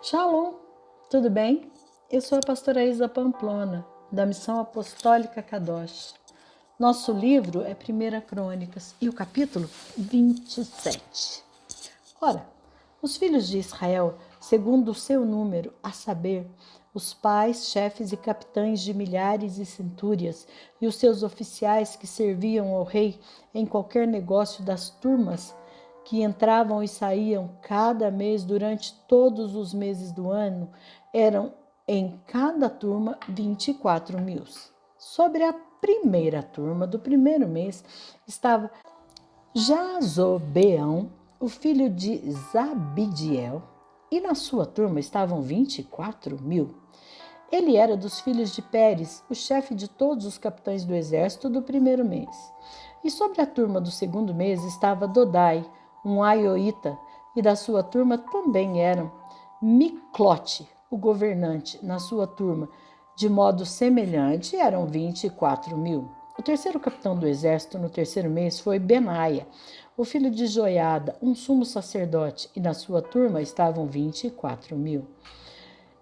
Shalom, tudo bem? Eu sou a pastora Isa Pamplona, da Missão Apostólica Kadosh. Nosso livro é 1 Crônicas e o capítulo 27. Ora, os filhos de Israel, segundo o seu número, a saber, os pais, chefes e capitães de milhares e centúrias, e os seus oficiais que serviam ao rei em qualquer negócio das turmas, que entravam e saíam cada mês durante todos os meses do ano, eram em cada turma 24.000. Sobre a primeira turma do primeiro mês estava Jazobeão, o filho de Zabidiel, e na sua turma estavam 24.000. Ele era dos filhos de Pérez, o chefe de todos os capitães do exército do primeiro mês. E sobre a turma do segundo mês estava Dodai, um aioíta, e da sua turma também eram Miclote, o governante, na sua turma, de modo semelhante, eram 24.000. O terceiro capitão do exército no terceiro mês foi Benaia, o filho de Joiada, um sumo sacerdote, e na sua turma estavam 24.000.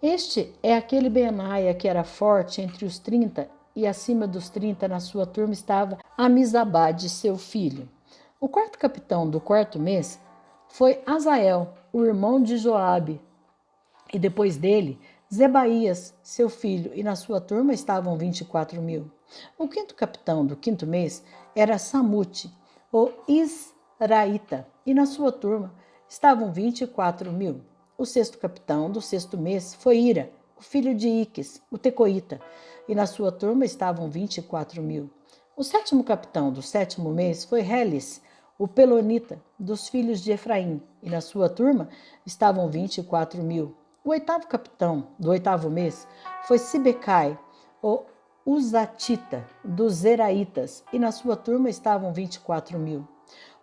Este é aquele Benaia que era forte entre os 30 e acima dos 30 na sua turma estava Amizabade, seu filho. O quarto capitão do quarto mês foi Azael, o irmão de Joabe, e depois dele, Zebaías, seu filho, e na sua turma estavam 24.000. O quinto capitão do quinto mês era Samute, o Israíta, e na sua turma estavam 24.000. O sexto capitão do sexto mês foi Ira, o filho de Iques, o Tecoíta, e na sua turma estavam 24.000. O sétimo capitão do sétimo mês foi Helis, o Pelonita, dos filhos de Efraim, e na sua turma estavam 24.000. O oitavo capitão do oitavo mês foi Sibecai, o Uzatita, dos Zeraitas, e na sua turma estavam 24.000.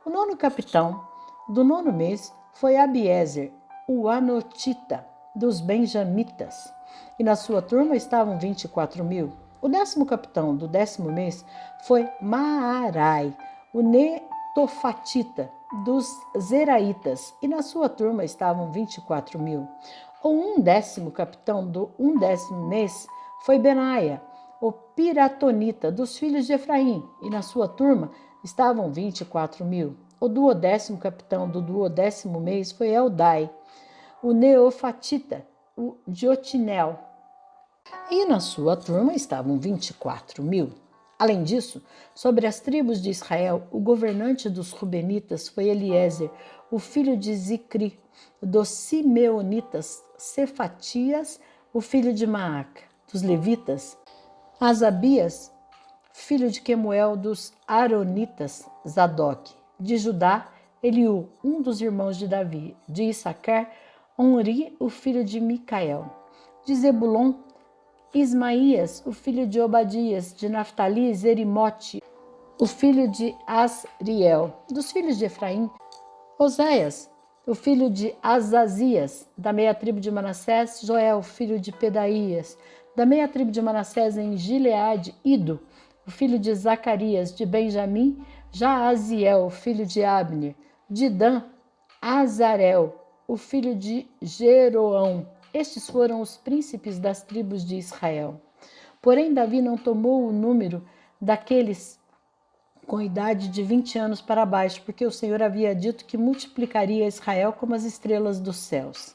O nono capitão do nono mês foi Abiezer, o Anotita, dos Benjamitas, e na sua turma estavam 24.000. O décimo capitão do décimo mês foi Maarai, o Netofatita, dos Zeraitas, e na sua turma estavam 24.000. O undécimo capitão do undécimo mês foi Benaia, o Piratonita, dos filhos de Efraim, e na sua turma estavam 24.000. O duodécimo capitão do duodécimo mês foi Eldai, o Neofatita, o Diotinel, e na sua turma estavam 24.000. Além disso, sobre as tribos de Israel, o governante dos Rubenitas foi Eliezer, o filho de Zicri, dos Simeonitas, Cefatias, o filho de Maaca, dos Levitas, Asabias, filho de Quemuel, dos Aronitas, Zadok, de Judá, Eliú, um dos irmãos de Davi, de Issacar, Onri, o filho de Micael, de Zebulon, Ismaías, o filho de Obadias, de Naftali, Zerimote, o filho de Asriel, dos filhos de Efraim, Oséias, o filho de Azazias, da meia tribo de Manassés, Joel, filho de Pedaías, da meia tribo de Manassés em Gileade, Ido, o filho de Zacarias, de Benjamim, Jaaziel, filho de Abner, de Dan, Azarel, o filho de Jeroão. Estes foram os príncipes das tribos de Israel. Porém, Davi não tomou o número daqueles com idade de 20 anos para baixo, porque o Senhor havia dito que multiplicaria Israel como as estrelas dos céus.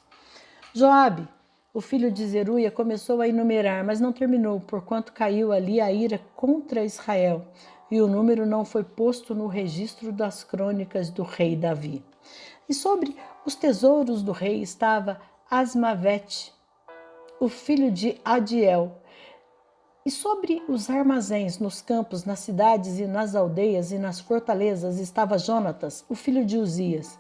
Joabe, o filho de Zeruia, começou a enumerar, mas não terminou, porquanto caiu ali a ira contra Israel, e o número não foi posto no registro das crônicas do rei Davi. E sobre os tesouros do rei estava Asmavete, o filho de Adiel. E sobre os armazéns nos campos, nas cidades e nas aldeias e nas fortalezas estava Jonatas, o filho de Uzias.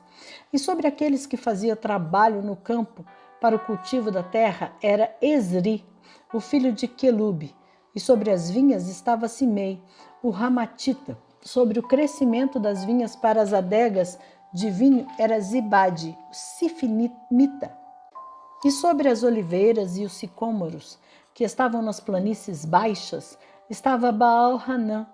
E sobre aqueles que faziam trabalho no campo para o cultivo da terra era Esri, o filho de Quelube. E sobre as vinhas estava Simei, o Ramatita. Sobre o crescimento das vinhas para as adegas de vinho era Zibade, o Sifinimita. E sobre as oliveiras e os sicômoros, que estavam nas planícies baixas, estava Baal-Hanã,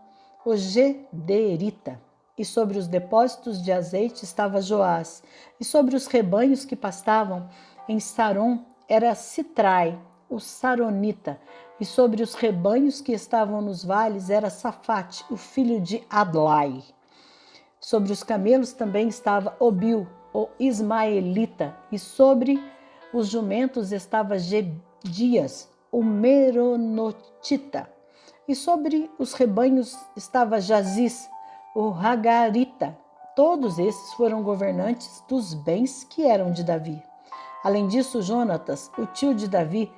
o Gederita. E sobre os depósitos de azeite estava Joás. E sobre os rebanhos que pastavam em Saron era Sitrai, o Saronita, e sobre os rebanhos que estavam nos vales era Safate, o filho de Adlai. Sobre os camelos também estava Obil, o Ismaelita, e sobre os jumentos estava Gedias, o Meronotita. E sobre os rebanhos estava Jaziz, o Hagarita. Todos esses foram governantes dos bens que eram de Davi. Além disso, Jonatas, o tio de Davi,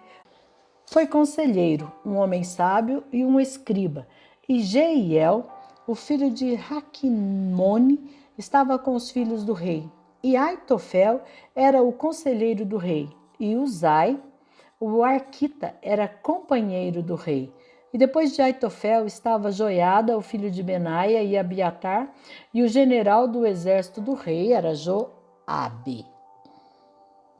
foi conselheiro, um homem sábio e um escriba. E Jeiel, o filho de Raquimone, estava com os filhos do rei. E Aitofel era o conselheiro do rei. E Uzai, o arquita, era companheiro do rei. E depois de Aitofel estava Joiada, o filho de Benaia, e Abiatar, e o general do exército do rei era Joabe.